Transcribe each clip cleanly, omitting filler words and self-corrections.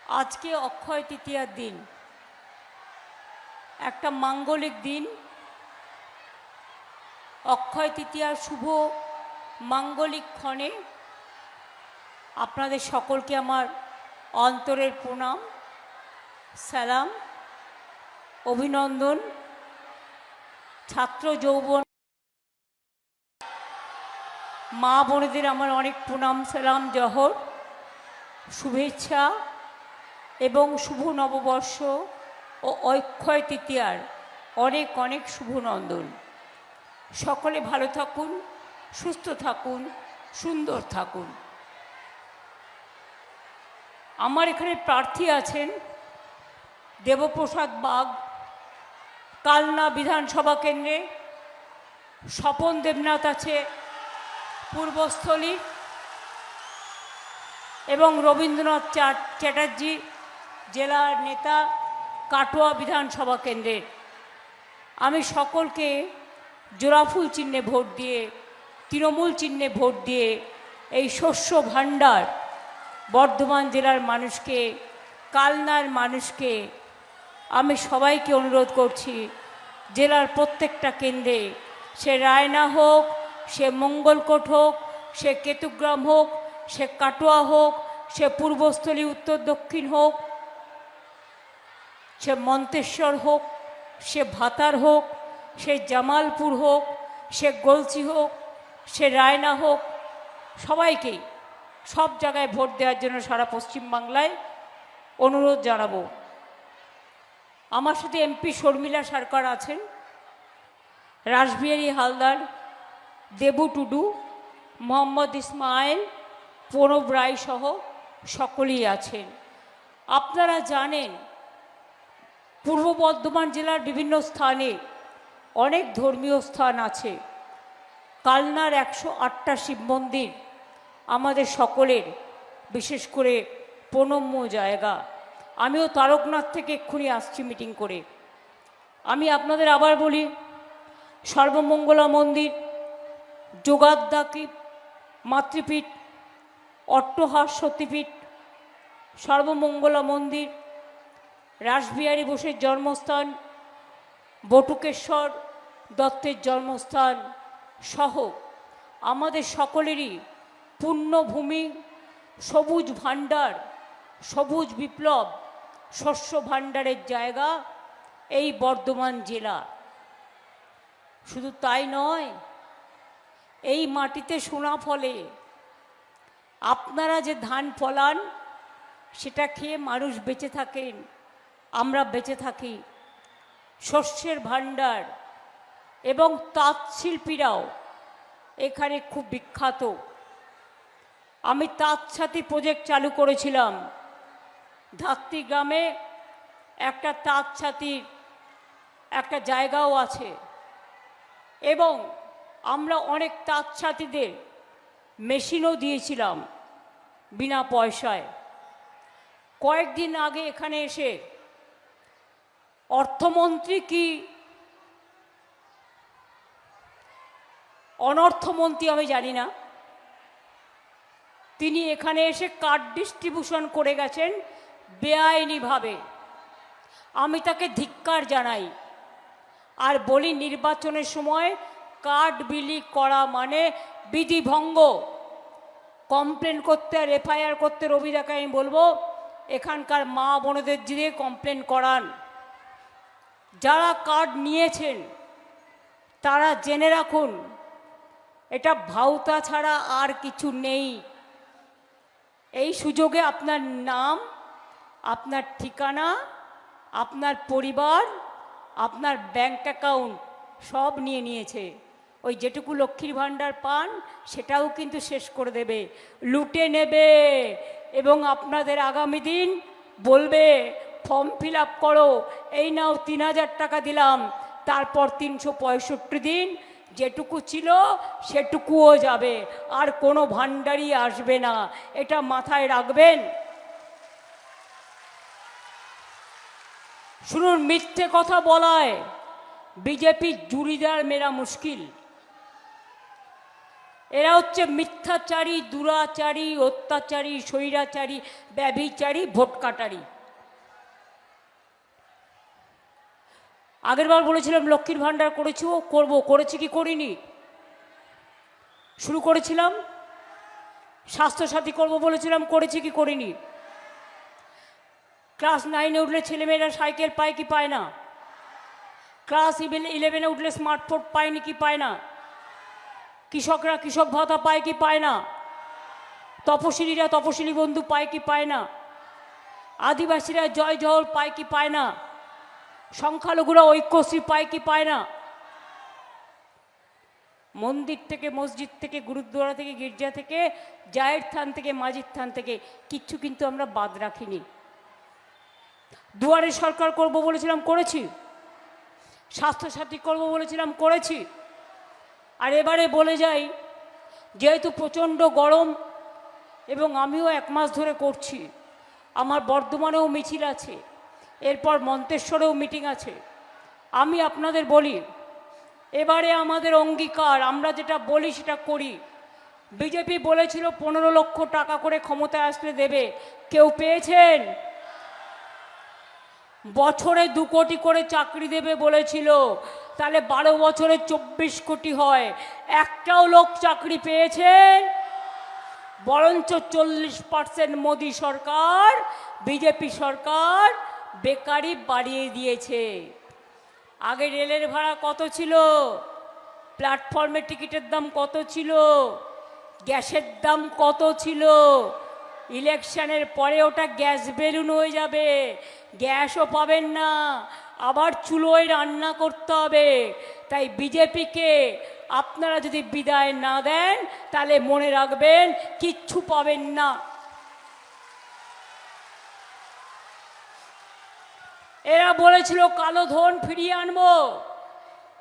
আজকে অক্ষয় তৃতীয়ার দিন, একটা মাঙ্গলিক দিন। অক্ষয় তৃতীয়ার শুভ মাঙ্গলিক ক্ষণে আপনাদের সকলকে আমার অন্তরের প্রণাম, সালাম, অভিনন্দন। ছাত্র যৌবন মা বোনেদের আমার অনেক প্রণাম, সালাম, জহর, শুভেচ্ছা এবং শুভ নববর্ষ ও অক্ষয় তৃতীয়ার অনেক অনেক শুভনন্দন। সকলে ভালো থাকুন, সুস্থ থাকুন, সুন্দর থাকুন। আমার এখানে প্রার্থী আছেন দেবপ্রসাদ বাগ, কালনা বিধানসভা কেন্দ্রে। স্বপন দেবনাথ আছে পূর্বস্থলী, এবং রবীন্দ্রনাথ চ্যাটার্জি জেলার নেতা, কাটোয়া বিধানসভা কেন্দ্রের। আমি সকলকে জোড়াফুল চিহ্নে ভোট দিয়ে, তৃণমূল চিহ্নে ভোট দিয়ে এই শস্য ভাণ্ডার বর্ধমান জেলার মানুষকে, কালনার মানুষকে আমি সবাইকে অনুরোধ করছি, জেলার প্রত্যেকটা কেন্দ্রে, সে রায়না হোক, সে মঙ্গলকোট হোক, সে কেতুগ্রাম হোক, সে কাটোয়া হোক, সে পূর্বস্থলী উত্তর দক্ষিণ হোক, সে মন্তেশ্বর হোক, সে ভাতার হোক, সে জামালপুর হোক, সে গলসি হোক, সে রায়না হোক, সবাইকেই সব জায়গায় ভোট দেওয়ার জন্য সারা পশ্চিমবাংলায় অনুরোধ জানাবো। আমার সাথে এমপি শর্মিলা সরকার আছেন, রাসবিহারী হালদার, দেবু টুডু, মোহাম্মদ ইসমাইল, প্রণব রায় সহ সকলেই আছেন। আপনারা জানেন পূর্ব বর্ধমান জেলার বিভিন্ন স্থানে অনেক ধর্মীয় স্থান আছে। কালনার 108টা শিব মন্দির আমাদের সকলের বিশেষ করে প্রণম্য জায়গা। আমিও তারকনাথ থেকে এক্ষুনি আসছি মিটিং করে। আমি আপনাদের আবার বলি, সর্বমঙ্গলা মন্দির, যোগাদ্দাকি মাতৃপীঠ, অট্টহাস সতীপীঠ, সর্বমঙ্গলা মন্দির, রাসবিহারী বোসের জন্মস্থান, বটুকেশ্বর দত্তের জন্মস্থান সহ আমাদের সকলেরই পুণ্যভূমি, সবুজ ভাণ্ডার, সবুজ বিপ্লব, শস্য ভাণ্ডারের জায়গা এই বর্ধমান জেলা। শুধু তাই নয়, এই মাটিতে সোনা ফলে। আপনারা যে ধান ফলান সেটা খেয়ে মানুষ বেঁচে থাকেন, আমরা বেঁচে থাকি। শস্যের ভাণ্ডার এবং তাঁত শিল্পীরাও এখানে খুব বিখ্যাত। আমি তাঁত ছাতি প্রজেক্ট চালু করেছিলাম ধাত্রী গ্রামে, একটা তাঁত ছাতির একটা জায়গাও আছে, এবং আমরা অনেক তাঁত ছাতিদের মেশিনও দিয়েছিলাম বিনা পয়সায়। কয়েকদিন আগে এখানে এসে অর্থমন্ত্রী কি অনর্থমন্ত্রী আমি জানি না, তিনি এখানে এসে কার্ড ডিস্ট্রিবিউশন করে গেছেন বেআইনিভাবে। আমি তাকে ধিক্কার জানাই আর বলি, নির্বাচনের সময় কার্ড বিলি করা মানে বিধিভঙ্গ। কমপ্লেন করতে আর এফআইআর করতে রবিদাকে আমি বলবো, এখানকার মা বোনেদের দিয়ে কমপ্লেন করান। যারা কার্ড নিয়েছেন তারা জেনে রাখুন, এটা ভাউতা ছাড়া আর কিছু নেই। এই সুযোগে আপনার নাম, আপনার ঠিকানা, আপনার পরিবার, আপনার ব্যাংক অ্যাকাউন্ট সব নিয়ে নিয়েছে। ওই যেটুকু লক্ষ্মীর ভাণ্ডার পান সেটাও কিন্তু শেষ করে দেবে, লুটে নেবে, এবং আপনাদের আগামী দিন বলবে ফর্ম ফিল আপ করো, এই নাও 3000 টাকা দিলাম, তারপর 365 দিন যেটুকু ছিল সেটুকুও যাবে, আর কোনো ভাণ্ডারই আসবে না। এটা মাথায় রাখবেন। শুনুন, মিথ্যে কথা বলায় বিজেপির জুড়িদার মেরা মুশকিল। এরা হচ্ছে মিথ্যাচারী, দুরাচারী, অত্যাচারী, স্বৈরাচারী, ব্যভিচারী, ভোট কাটারি। আগের বার বলেছিলাম লক্ষ্মীর ভাণ্ডার করেছি, ও করবো, করেছি কি করিনি? শুরু করেছিলাম। স্বাস্থ্যসাথী করবো বলেছিলাম, করেছি কি করিনি? ক্লাস 9-এ উঠলে ছেলেমেয়েরা সাইকেল পায় কি পায় না? ক্লাস 11-এ উঠলে স্মার্টফোন পায়নি কি পায় না? কৃষকরা কৃষক ভাতা পায় কি পায় না? তপশিলীরা তপশিলি বন্ধু পায় কি পায় না? আদিবাসীরা জয় জহর পায় কি পায় না? সংখ্যালঘুরা ঐক্যশ্রী পায় কি পায় না? মন্দির থেকে, মসজিদ থেকে, গুরুদ্বারা থেকে, গির্জা থেকে, জায়ের থান থেকে, মাজির থান থেকে কিচ্ছু কিন্তু আমরা বাদ রাখিনি। দুয়ারে সরকার করব বলেছিলাম, করেছি। স্বাস্থ্যসাথী করব বলেছিলাম, করেছি। আর এবারে বলে যাই, যেহেতু প্রচণ্ড গরম এবং আমিও 1 মাস ধরে করছি, আমার বর্ধমানেও মিছিল আছে, এরপর মন্তেশ্বরেও মিটিং আছে। আমি আপনাদের বলি, এবারে আমাদের অঙ্গীকার, আমরা যেটা বলি সেটা করি। বিজেপি বলেছিল 15 লক্ষ টাকা করে ক্ষমতায় আসলে দেবে, কেউ পেয়েছেন? বছরে 2 কোটি করে চাকরি দেবে বলেছিল, তাহলে 12 বছরে 24 কোটি হয়। একটাও লোক চাকরি পেয়েছেন? বরঞ্চ 40% মোদী সরকার, বিজেপি সরকার বেকারি বাড়িয়ে দিয়েছে। আগে রেলের ভাড়া কত ছিল? প্ল্যাটফর্মে টিকিটের দাম কত ছিল? গ্যাসের দাম কত ছিল? ইলেকশনের পরে ওটা গ্যাস বেলুন হয়ে যাবে, গ্যাসও পাবেন না, আবার চুলোয় রান্না করতে হবে। তাই বিজেপিকে আপনারা যদি বিদায় না দেন, তাহলে মনে রাখবেন কিচ্ছু পাবেন না। এরা বলেছিল কালো ধন ফিরিয়ে আনবো,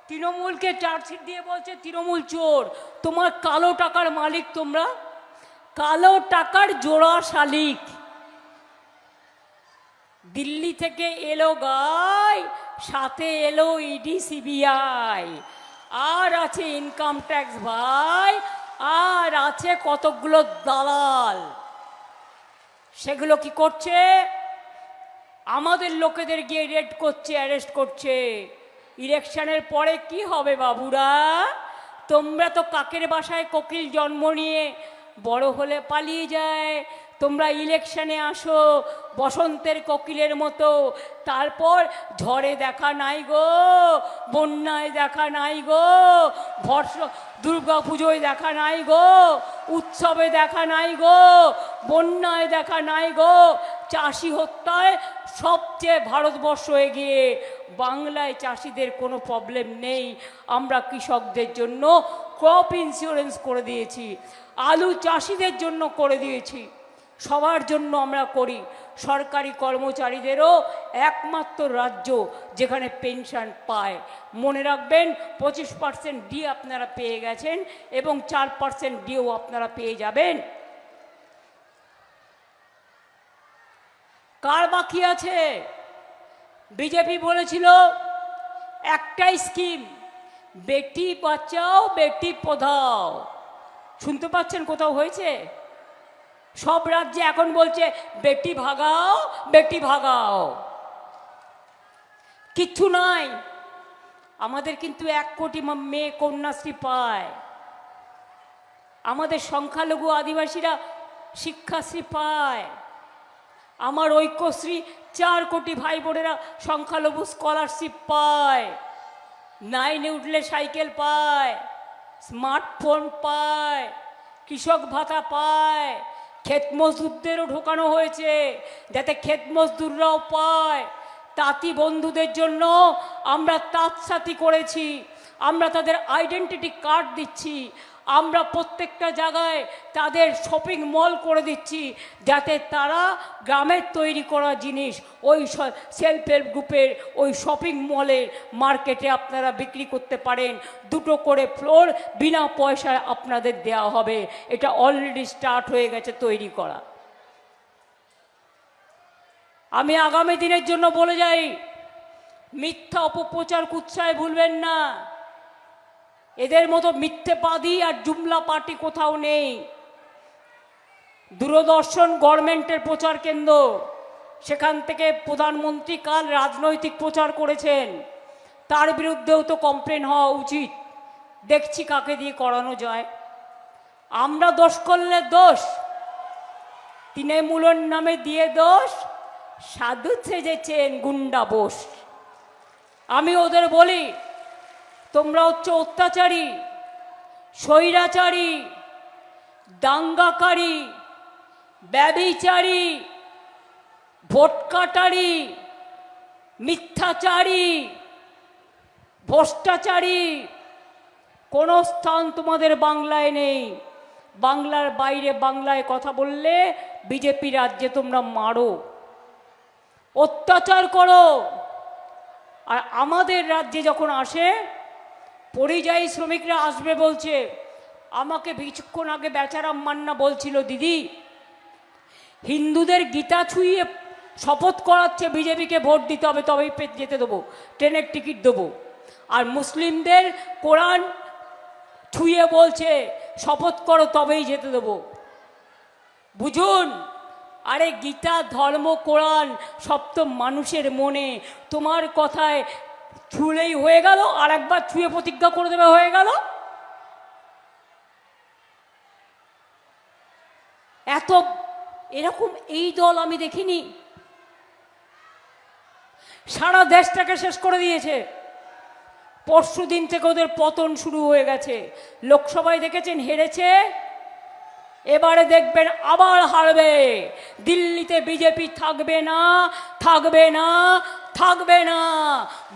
তৃণমূলকে চার্জশিট দিয়ে বলছে তৃণমূল চোর। তোমার কালো টাকার মালিক তোমরা, কালো টাকার জোড়া শালিক। দিল্লি থেকে এলো গাই, সাথে এলো ইডি সিবিআই, আর আছে ইনকাম ট্যাক্স ভাই, আর আছে কতগুলো দালাল। সেগুলো কি করছে? আমাদের লোকেদের গিয়ে রেড করছে, অ্যারেস্ট করছে। ইলেকশনের পরে কি হবে বাবুরা? তোমরা তো কাকের বাসায় কোকিল জন্ম নিয়ে বড় হলে পালিয়ে যায়। তোমরা ইলেকশনে আসো বসন্তের কোকিলের মতো, তারপর ঝড়ে দেখা নাই গো, বন্যায় দেখা নাই গো, দুর্গা পুজোয় দেখা নাই গো, উৎসবে দেখা নাই গো, বন্যায় দেখা নাই গো। চাষি হত্যায় সবচেয়ে ভারতবর্ষ এগিয়ে। বাংলায় চাষিদের কোনো প্রবলেম নেই। আমরা কৃষকদের জন্য ক্রপ ইন্স্যুরেন্স করে দিয়েছি, আলু চাষিদের জন্য করে দিয়েছি, সবার জন্য আমরা করি। সরকারি কর্মচারীদেরও একমাত্র রাজ্য যেখানে পেনশন পায়। মনে রাখবেন 25% ডি আপনারা পেয়ে গেছেন এবং 4% ডিও আপনারা পেয়ে যাবেন। কার বাকি আছে? বিজেপি বলেছিল একটাই স্কিম, বেটি বাঁচাও বেটি পড়াও। শুনতে পাচ্ছেন কোথাও হয়েছে? সব রাজ্যে এখন বলছে বেটি ভাগাও বেটি ভাগাও। কিচ্ছু নাই। আমাদের কিন্তু 1 কোটি মেয়ে কন্যাশ্রী পায়। আমাদের সংখ্যালঘু আদিবাসীরা শিক্ষাশ্রী পায়। আমার ঐক্যশ্রী 4 কোটি ভাই বোনেরা সংখ্যালঘু স্কলারশিপ পায়। 9-এ উঠলে সাইকেল পায়, স্মার্টফোন পায়, কৃষক ভাতা পায়। ক্ষেত মজদুরদেরও ঢোকানো হয়েছে যাতে ক্ষেত মজদুররাও পায়। তাঁতি বন্ধুদের জন্য আমরা তাঁত সাথী করেছি, আমরা তাদের আইডেন্টিটি কার্ড দিচ্ছি, আমরা প্রত্যেকটা জায়গায় তাদের শপিং মল করে দিচ্ছি যাতে তারা গ্রামের তৈরি করা জিনিস ওই সেলফ হেল্প গ্রুপের ওই শপিং মলের মার্কেটে আপনারা বিক্রি করতে পারেন। 2টো করে ফ্লোর বিনা পয়সায় আপনাদের দেওয়া হবে। এটা অলরেডি স্টার্ট হয়ে গেছে তৈরি করা। আমি আগামী দিনের জন্য বলে যাই, মিথ্যা অপপ্রচার কুৎসায় ভুলবেন না। এদের মতো মিথ্যেবাদী আর জুমলা পার্টি কোথাও নেই। দূরদর্শন গভর্নমেন্টের প্রচার কেন্দ্র, সেখান থেকে প্রধানমন্ত্রী কাল রাজনৈতিক প্রচার করেছেন, তার বিরুদ্ধেও তো কমপ্লেন হওয়া উচিত। দেখছি কাকে দিয়ে করানো যায়। আমরা দোষ করলে দোষ, তৃণমূলের নামে দিয়ে দোষ, সাধু সেজেছেন গুন্ডা বোস। আমি ওদের বলি, তোমরা হচ্ছে অত্যাচারী, স্বৈরাচারী, দাঙ্গাকারী, ব্যভিচারী, ভোটকাটারি, মিথ্যাচারী, ভ্রষ্টাচারী। কোনো স্থান তোমাদের বাংলায় নেই। বাংলার বাইরে বাংলায় কথা বললে বিজেপি রাজ্যে তোমরা মারো, অত্যাচার করো। আর আমাদের রাজ্যে যখন আসে, পরিযায়ী শ্রমিকরা আসবে বলছে। আমাকে কিছুক্ষণ আগে বেচারাম মান্না বলছিল, দিদি হিন্দুদের গীতা ছুঁয়ে শপথ করাচ্ছে বিজেপিকে ভোট দিতে হবে, তবেই যেতে দেবো, ট্রেনের টিকিট দেবো। আর মুসলিমদের কোরআন ছুঁয়ে বলছে শপথ করো তবেই যেতে দেবো। বুঝুন, আরে গীতা, ধর্ম, কোরআন সব তো মানুষের মনে। তোমার কথায় ছুঁলেই হয়ে গেল, আর একবার ছুঁয়ে প্রতিজ্ঞা করে দেবে, হয়ে গেল। এত এরকম এই দল আমি দেখিনি। সারা দেশটাকে শেষ করে দিয়েছে। পরশু দিন থেকে ওদের পতন শুরু হয়ে গেছে। লোকসভায় দেখেছেন হেরেছে, এবারে দেখবেন আবার হারবে। দিল্লিতে বিজেপি থাকবে না, থাকবে না, থাকবে না।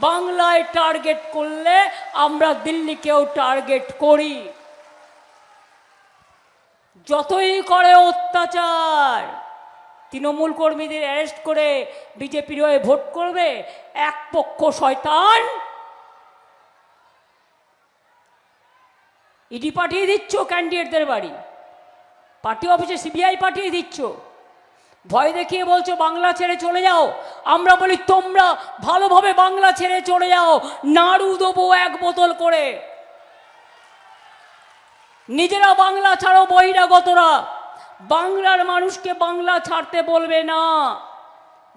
বাংলায় টার্গেট করলে আমরা দিল্লিকেও টার্গেট করি। যতই করে অত্যাচার, তৃণমূল কর্মীদের অ্যারেস্ট করে বিজেপির হয়ে ভোট করবে, এক পক্ষ শয়তান। ইডি পাঠিয়ে দিচ্ছ ক্যান্ডিডেটদের বাড়ি, পার্টি অফিসে সিবিআই পাঠিয়ে দিচ্ছ, ভয় দেখিয়ে বলছো বাংলা ছেড়ে চলে যাও। আমরা বলি তোমরা ভালোভাবে বাংলা ছেড়ে চলে যাও, নাড়ু দেবো এক বোতল করে। নিজেরা বাংলা ছাড়ো, বহিরাগতরা বাংলার মানুষকে বাংলা ছাড়তে বলবে না।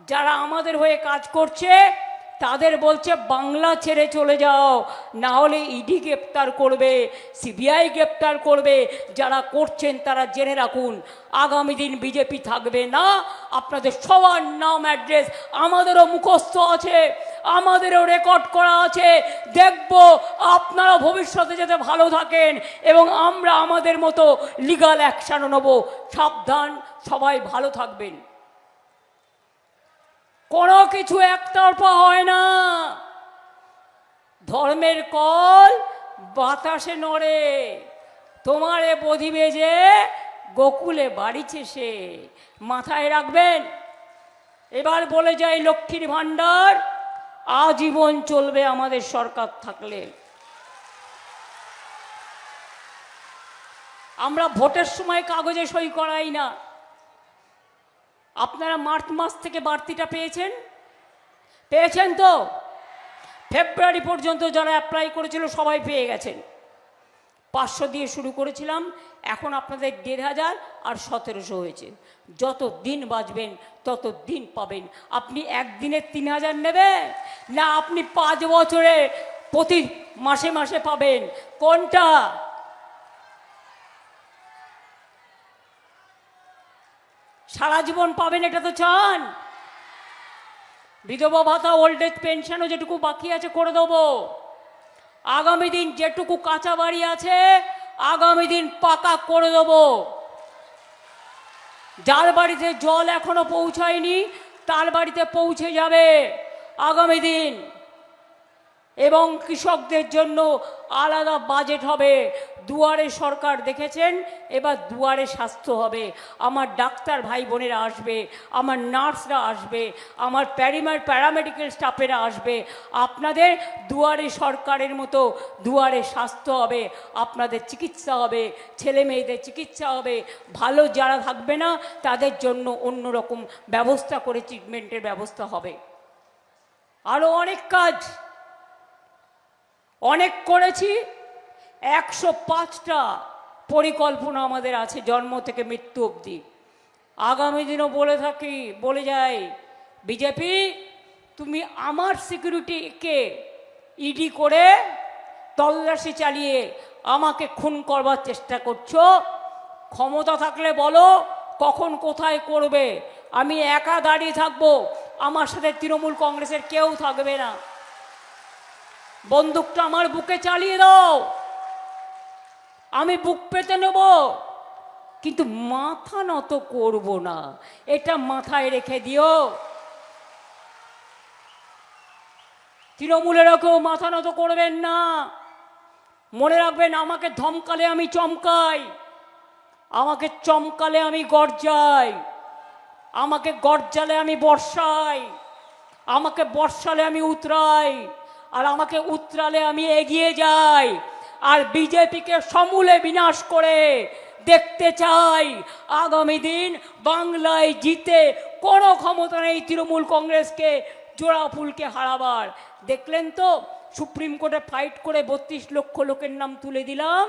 যারা আমাদের হয়ে কাজ করছে তাদের বলছে বাংলা ছেড়ে চলে যাও, না হলে ইডি গ্রেপ্তার করবে, সিবিআই গ্রেপ্তার করবে। যারা করছেন তারা জেনে রাখুন, আগামী দিন বিজেপি থাকবে না। আপনাদের সবার নাম অ্যাড্রেস আমাদেরও মুখস্থ আছে, আমাদেরও রেকর্ড করা আছে। দেখব আপনারা ভবিষ্যতে যাতে ভালো থাকেন এবং আমরা আমাদের মতো লিগাল অ্যাকশানও নেব। সাবধান, সবাই ভালো থাকবেন। কোনো কিছু একতরফা হয় না। ধর্মের কল বাতাসে নড়ে, তোমারে বধিবে যে গোকুলে বাড়িছে সে, মাথায় রাখবেন। এবার বলে যাই, লক্ষ্মীর ভাণ্ডার আজীবন চলবে আমাদের সরকার থাকলে। আমরা ভোটের সময় কাগজে সই করাই না। আপনারা মার্চ মাস থেকে বাড়তিটা পেয়েছেন, পেয়েছেন তো? ফেব্রুয়ারি পর্যন্ত যারা অ্যাপ্লাই করেছিল সবাই পেয়ে গেছেন। 500 দিয়ে শুরু করেছিলাম, এখন আপনাদের 1500 আর 1700 হয়েছে। যত দিন বাঁচবেন তত দিন পাবেন। আপনি একদিনে 3000 নেবেন, না আপনি 5 বছরে প্রতি মাসে মাসে পাবেন? কোনটা? সারা জীবন পাবেন এটা তো চান? বিধবা ভাতা, ওল্ড এজ পেনশনও যেটুকু বাকি আছে করে দেবো। আগামী দিন যেটুকু কাঁচা বাড়ি আছে আগামী দিন পাকা করে দেবো। যার বাড়িতে জল এখনো পৌঁছায়নি তার বাড়িতে পৌঁছে যাবে আগামী দিন। এবং কৃষকদের জন্য আলাদা বাজেট হবে। দুয়ারে সরকার দেখেছেন, এবার দুয়ারে স্বাস্থ্য হবে। আমার ডাক্তার ভাই বোনেরা আসবে, আমার নার্সরা আসবে, আমার প্যারামেডিক্যাল স্টাফেরা আসবে। আপনাদের দুয়ারে সরকারের মতো দুয়ারে স্বাস্থ্য হবে, আপনাদের চিকিৎসা হবে, ছেলে মেয়েদের চিকিৎসা হবে। ভালো যারা থাকবে না তাদের জন্য অন্যরকম ব্যবস্থা করে ট্রিটমেন্টের ব্যবস্থা হবে। আরও অনেক কাজ অনেক করেছি, 105টা পরিকল্পনা আমাদের আছে জন্ম থেকে মৃত্যু অবধি। আগামী দিনও বলে যাই বিজেপি, তুমি আমার সিকিউরিটিকে ইডি করে তল্লাশি চালিয়ে আমাকে খুন করবার চেষ্টা করছো। ক্ষমতা থাকলে বলো কখন কোথায় করবে, আমি একা দাঁড়িয়ে থাকবো, আমার সাথে তৃণমূল কংগ্রেসের কেউ থাকবে না। বন্দুকটা আমার বুকে চালিয়ে দাও, আমি বুক পেতে নেব, কিন্তু মাথা নত করব না, এটা মাথায় রেখে দিও। তৃণমূলেরও কেউ মাথা নত করবেন না। মনে রাখবেন, আমাকে ধমকালে আমি চমকাই, আমাকে চমকালে আমি গর্জাই, আমাকে গর্জালে আমি বর্ষাই, আমাকে বর্ষালে আমি উতরাই, আর আমাকে উতরালে আমি এগিয়ে যাই। আর বিজেপিকে সমূলে বিনাশ করে দেখতে চাই আগামী দিন বাংলায় জিতে। কোনো ক্ষমতা নেই তৃণমূল কংগ্রেসকে জোড়া ফুলকে হারাবার। দেখলেন তো, সুপ্রিম কোর্টে ফাইট করে 32 লক্ষ লোকের নাম তুলে দিলাম,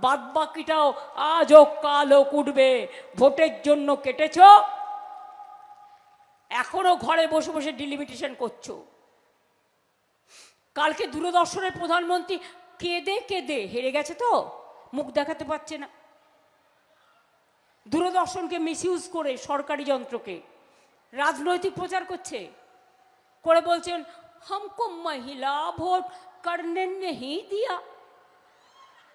বাদ বাকিটাও আজ হোক কাল হোক উঠবে। ভোটের জন্য কেটেছ, এখনো ঘরে বসে বসে ডিলিমিটেশন করছো। কালকে দূরদর্শনের প্রধানমন্ত্রী কেঁদে কেঁদে হেরে গেছে, তো মুখ দেখাতে পারছে না। দূরদর্শনকে মিসইউজ করে সরকারি যন্ত্রকে রাজনৈতিক প্রচার করছে, করে বলছেন हमको महिला ভোট करने नहीं दिया।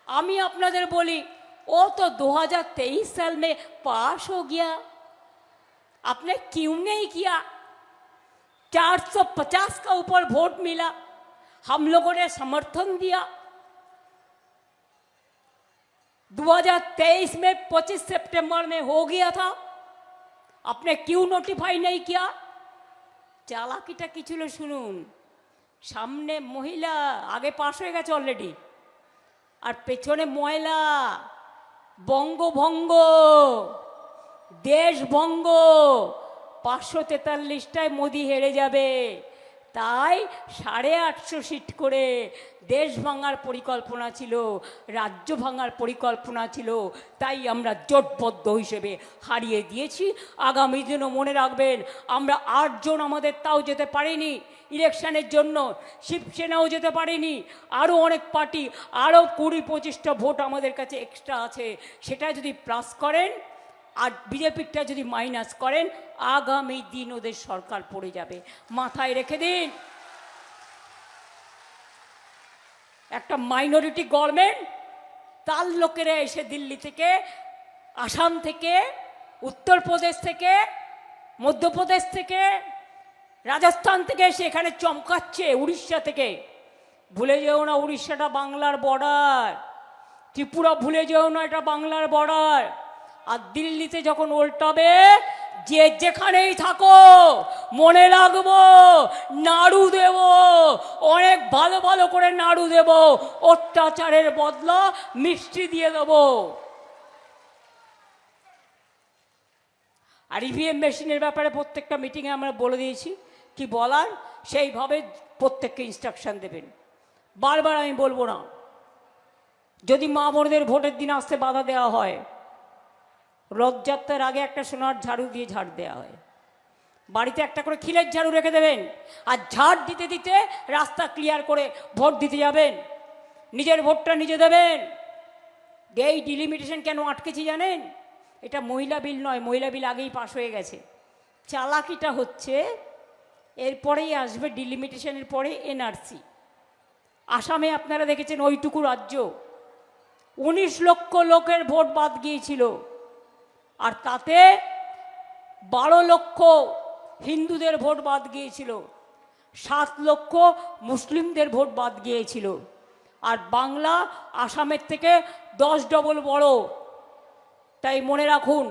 আমি আপনাদের বলি, ও তো 2023 साल में पास हो गया, आपने क्यों नहीं किया? 450 का ऊपर वोट मिला, हम लोगों ने समर्थन दिया। 2023 में 25 सितंबर में हो गया था, आपने क्यों नोटिफाई नहीं किया? চালাকিটা কি ছিল শুনুন। সামনে মহিলা, আগে পাশ হয়ে গেছে অলরেডি, আর পেছনে ময়লা। বঙ্গভঙ্গ, দেশভঙ্গ, 543টায় মোদি হেরে যাবে। তাই 850 সিট করে দেশ ভাঙার পরিকল্পনা ছিল, রাজ্য ভাঙার পরিকল্পনা ছিল, তাই আমরা জোটবদ্ধ হিসেবে হারিয়ে দিয়েছি। আগামী দিনও মনে রাখবেন, আমরা 8 জন আমাদের তাও যেতে পারিনি ইলেকশনের জন্য, শিবসেনাও যেতে পারেনি, আরও অনেক পার্টি, আরও 20-25টা ভোট আমাদের কাছে এক্সট্রা আছে। সেটা যদি প্লাস করেন আর বিজেপিটা যদি মাইনাস করেন, আগামী দিন ওদের সরকার পড়ে যাবে, মাথায় রেখে দিন। একটা মাইনরিটি গভর্নমেন্ট, তার লোকেরা এসে দিল্লি থেকে, আসাম থেকে, উত্তরপ্রদেশ থেকে, মধ্যপ্রদেশ থেকে, রাজস্থান থেকে এসে এখানে চমকাচ্ছে, উড়িষ্যা থেকে। ভুলে যেও না উড়িষ্যাটা বাংলার বর্ডার, ত্রিপুরা ভুলে যেও না এটা বাংলার বর্ডার। আর দিল্লিতে যখন উল্টাবে, যে যেখানেই থাকো মনে রাখবো, নাড়ু দেব, অনেক ভালো ভালো করে নাড়ু দেব, অত্যাচারের বদলা মিষ্টি দিয়ে দেব। আর ইভিএম মেশিনের ব্যাপারে প্রত্যেকটা মিটিংয়ে আমরা বলে দিয়েছি কি বলার, সেইভাবে প্রত্যেককে ইনস্ট্রাকশন দেবেন। বারবার আমি বলবো না, যদি মা বোনদের ভোটের দিন আসতে বাধা দেওয়া হয়, রথযাত্রার আগে একটা সোনার ঝাড়ু দিয়ে ঝাড় দেওয়া হয়, বাড়িতে একটা করে খিলের ঝাড়ু রেখে দেবেন, আর ঝাড় দিতে দিতে রাস্তা ক্লিয়ার করে ভোট দিতে যাবেন, নিজের ভোটটা নিজে দেবেন। এই ডিলিমিটেশন কেন আটকেছি জানেন? এটা মহিলা বিল নয়, মহিলা বিল আগেই পাশ হয়ে গেছে। চালাকিটা হচ্ছে, এরপরেই আসবে ডিলিমিটেশনের পরে এনআরসি। আসামে আপনারা দেখেছেন ওইটুকু রাজ্য 19 লক্ষ লোকের ভোট বাদ গিয়েছিল, আর তাতে 12 লক্ষ হিন্দুদের ভোট বাদ গিয়েছিল, 7 লক্ষ মুসলিমদের ভোট বাদ গিয়েছিল। আর বাংলা আসামের থেকে 10 ডবল বড়। তাই মনে রাখুন,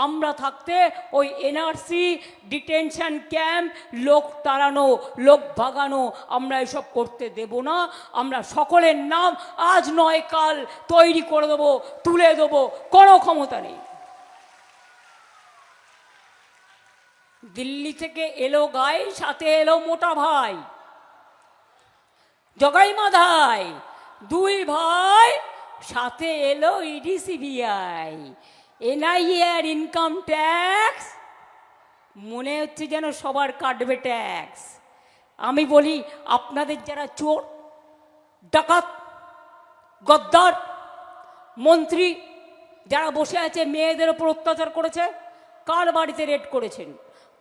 আমরা থাকতে ওই এনআরসি, ডিটেনশন ক্যাম্প, লোক তাড়ানো, লোক ভাগানো, আমরা এসব করতে দেব না। আমরা সকলের নাম আজ নয় কাল তৈরি করে দেবো, তুলে দেবো, কোনো ক্ষমতা নেই। দিল্লি থেকে এলো গাই, সাথে এলো মোটা ভাই, জগাই মাধাই, দুই ভাই সাথে এলো ইডি সিবিআই এনআইএ আর ইনকাম ট্যাক্স, মনে হচ্ছে যেন সবার কাটবে ট্যাক্স। আমি বলি আপনাদের যারা চোর ডাকাত গদ্দার মন্ত্রী যারা বসে আছে মেয়েদের ওপর অত্যাচার করেছে, কার বাড়িতে রেড করেছেন?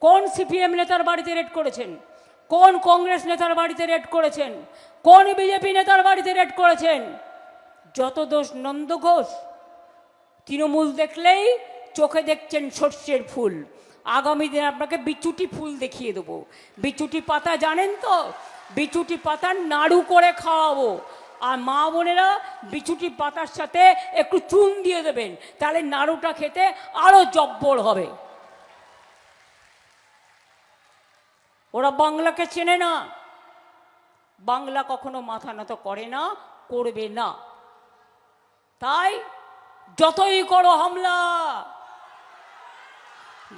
কোন সিপিএম নেতার বাড়িতে রেড করেছেন? কোন কংগ্রেস নেতার বাড়িতে রেড করেছেন? কোন বিজেপি নেতার বাড়িতে রেড করেছেন? যত দোষ নন্দ ঘোষ। তৃণমূল দেখলেই চোখে দেখছেন সর্ষের ফুল, আগামী দিনে আপনাকে বিচুটি ফুল দেখিয়ে দেবো। বিচুটি পাতা জানেন তো? বিচুটি পাতার নাড়ু করে খাওয়াবো। আর মা বোনেরা বিচুটি পাতার সাথে একটু চুন দিয়ে দেবেন, তাহলে নাড়ুটা খেতে আরো জব্বর হবে। ওরা বাংলাকে চেনে না, বাংলা কখনো মাথা নত করে না, করবে না। তাই যতই করো হামলা,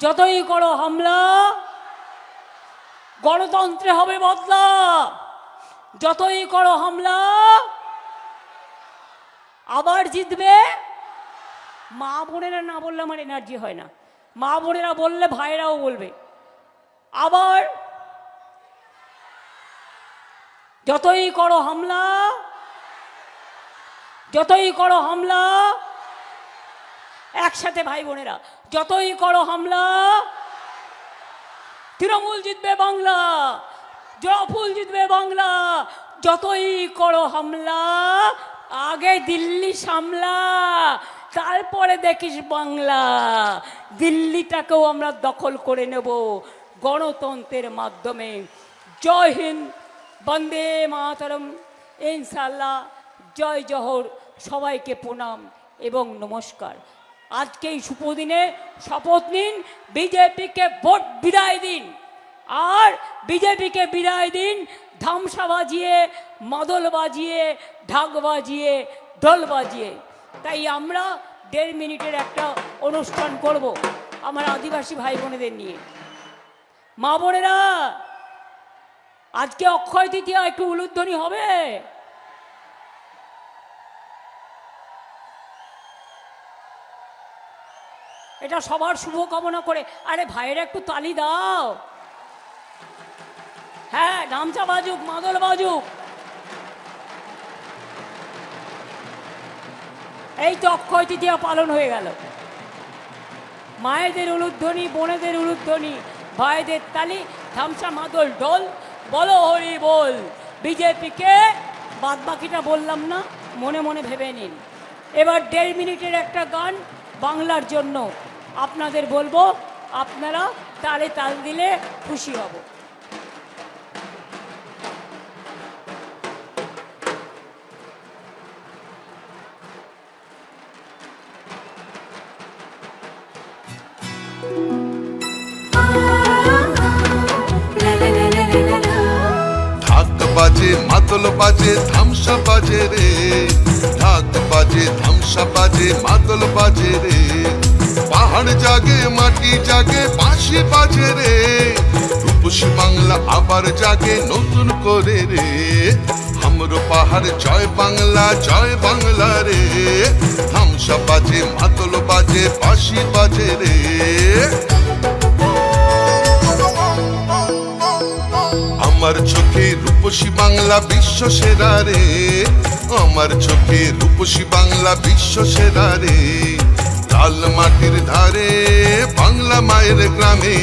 যতই করো হামলা, গণতন্ত্রে হবে বদলা। যতই করো হামলা, আবার জিতবে। মা বোনেরা না বললে আমার এনার্জি হয় না, মা বোনেরা বললে ভাইরাও বলবে। আবার যতই করো হামলা, যতই করো হামলা, একসাথে ভাই বোনেরা, যতই করো হামলা, তৃণমূল জিতবে বাংলা, জয়ফুল জিতবে বাংলা। যতই করো হামলা, আগে দিল্লি সামলা, তারপরে দেখিস বাংলা। দিল্লিটাকেও আমরা দখল করে নেব গণতন্ত্রের মাধ্যমে। জয় হিন্দ, বন্দে মাতরম, ইনশাল্লাহ, জয় জহর। সবাইকে প্রণাম এবং নমস্কার। আজকে এই শুভ দিনে শপথ নিন, বিজেপিকে ভোট বিদায় দিন। আর বিজেপিকে বিদায় দিন ধামসা বাজিয়ে, মাদল বাজিয়ে, ঢাক বাজিয়ে, ঢোল বাজিয়ে। তাই আমরা 1.5 মিনিটের একটা অনুষ্ঠান করব আমার আদিবাসী ভাই বোনেদের নিয়ে। মা বোনেরা, আজকে অক্ষয় তৃতীয়া, একটু উলুধ্বনি হবে? এটা সবার শুভ কামনা করে। আরে ভাইয়েরা একটু তালি দাও। হ্যাঁ, ধামসা বাজুক, মাদল বাজুক। এই তো অক্ষয় তৃতীয়া পালন হয়ে গেল। মায়েদের উলুধ্বনি, বোনেদের উলুধ্বনি, ভাইদের তালি, ধামসা মাদল ঢোল, বলো হরি বল। বিজেপিকে, বাদ বাকিটা বললাম না, মনে মনে ভেবে নিন। এবার 1.5 মিনিটের একটা গান বাংলার জন্য আপনাদের বলবো, আপনারা তালে তাল দিলে খুশি হব। বাজে মাদল বাজে ধামসা বাজে রে, ঢাক বাজে ধামসা বাজে মাদল বাজে রে। পাহাড় জাগে মাটি জাগে বাঁশি বাজে রে, রূপসী বাংলা আবার জাগে নতুন করে রে। हमरो পাহাড় জয় বাংলা, জয় বাংলা রে। ধামসা বাজে মাদল বাজে বাঁশি বাজে রে। আমার চোখে রূপসী বাংলা বিশ্ব সেরা রে, আমার চোখে রূপসী বাংলা বিশ্ব সেরা রে। লাল মাটির ধারে বাংলা মায়ের গ্রামে,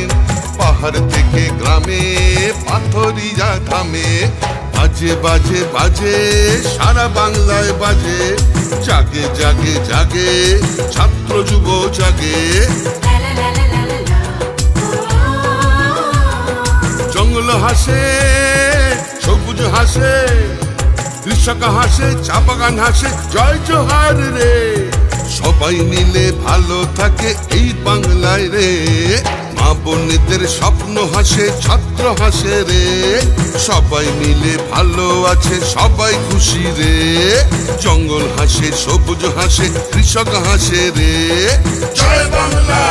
পাহাড় থেকে গ্রামে পাথরিয়া থামে। বাজে বাজে বাজে সারা বাংলায় বাজে, জাগে জাগে জাগে ছাত্র যুব জাগে। জঙ্গল হাসে, সবুজ হাসে, কৃষক হাসে, চা বাগান হাসে, জয় জোহার রে। সবাই মিলে ভালো থাকে এই বাংলায় রে। মা বোনেদের স্বপ্ন হাসে, ছাত্র হাসে রে। সবাই মিলে ভালো আছে, সবাই খুশি রে। জঙ্গল হাসে, সবুজ হাসে, কৃষক হাসে রে। জয় বাংলা।